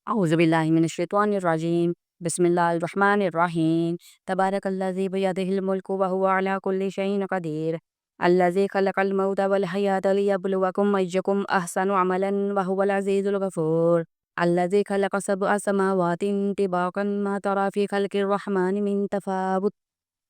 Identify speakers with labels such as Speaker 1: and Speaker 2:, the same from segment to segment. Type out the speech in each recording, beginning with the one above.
Speaker 1: أعوذ بالله من الشيطان الرجيم. بسم الله الرحمن الرحيم. تبارك الذي بيده الملك وهو على كل شيء قدير. الذي خلق الموت والحياة ليبلوكم أيكم أحسن عملا وهو العزيز الغفور. الذي خلق سبع سماوات طباقا ما ترى في خلق الرحمن من تفاوت.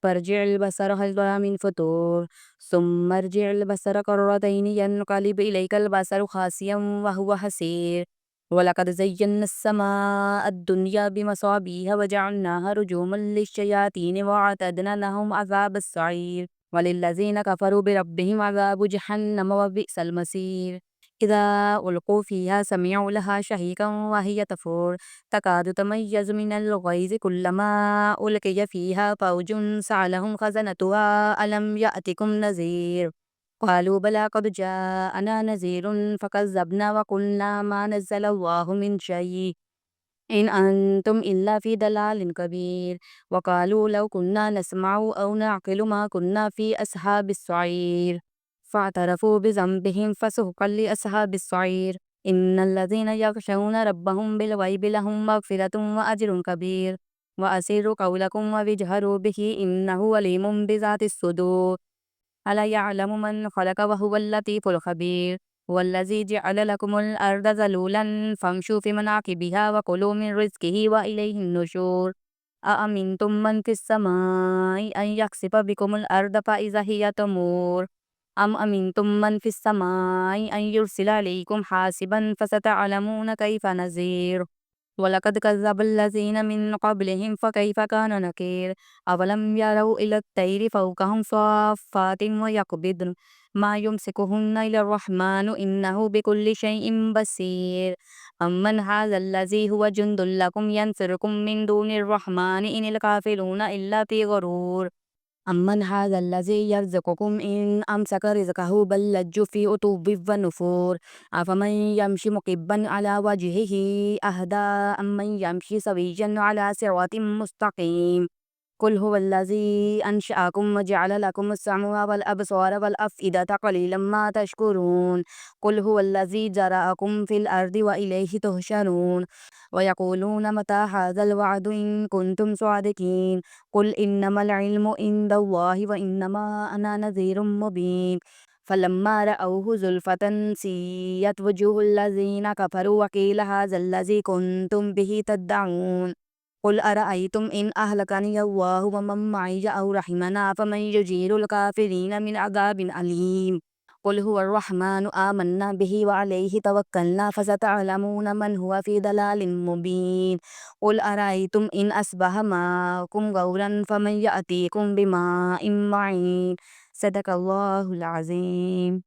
Speaker 1: فارجع البصر هل ترى من فطور. ثم ارجع البصر كرتين ينقلب إليك البصر خاسئا وهو حسير. ولقد زينا السماء الدنيا بمصابيح وجعلناها رجوما للشياطين وأعتدنا لهم عذاب السعير. وللذين كفروا بربهم عذاب جهنم وبئس المصير. إذا ألقوا فيها سمعوا لها شهيقا وهي تفور. تكاد تميز من الغيظ كلما ألقي فيها فوج سألهم خزنتها ألم يأتكم نذير. قالوا بلى قد جاءنا نذير فكذبنا وقلنا ما نزل الله من شيء إن أنتم إلا في ضلال كبير. وقالوا لو كنا نسمع أو نعقل ما كنا في أصحاب السعير. فاعترفوا بذنبهم فسحقا لأصحاب السعير. إن الذين يخشون ربهم بالغيب لهم مغفرة وأجر كبير. وأسروا قولكم واجهروا به إنه عليم بذات الصدور. ألا يعلم من خلق وهو اللطيف الخبير. هو الذي جعل لكم الأرض ذلولا فامشوا في مناكبها وكلوا من رزقه وإليه النشور. أأمنتم من في السماء أن يخسف بكم الأرض فإذا هي تمور. أم أمنتم من في السماء أن يرسل عليكم حاسبا فستعلمون كيف نذير. ولقد كذب الذين من قبلهم فكيف كان نكير. أولم يروا إلى الطير فوقهم صافات ويقبضن ما يمسكهن إلا الرحمن إنه بكل شيء بصير. أمن هذا الذي هو جند لكم ينصركم من دون الرحمن إن الكافرون إلا في غرور. أمن هذا الذي يرزقكم إن أمسك رزقه بل لجوا في عتو ونفور. أفمن يمشي مكبا على وجهه أهدى أمن يمشي سويا على صراط مستقيم. قل هو الذي أنشأكم وجعل لكم السمع والأبصار والأفئدة قليلا ما تشكرون. قل هو الذي ذرأكم في الأرض وإليه تحشرون. ويقولون متى هذا الوعد إن كنتم صادقين. قل إنما العلم عند الله وإنما أنا نذير مبين. فلما رأوه زلفة سيئت وجوه الذين كفروا وقيل هذا الذي كنتم به تدعون. قل أرأيتم إن أهلكني الله ومن معي أو رحمنا فمن يجير الكافرين من عذاب أليم. قل هو الرحمن آمنا به وعليه توكلنا فستعلمون من هو في ضلال مبين. قل أرأيتم إن أصبح ماؤكم غورا فمن يأتيكم بماء معين. صدق الله العظيم.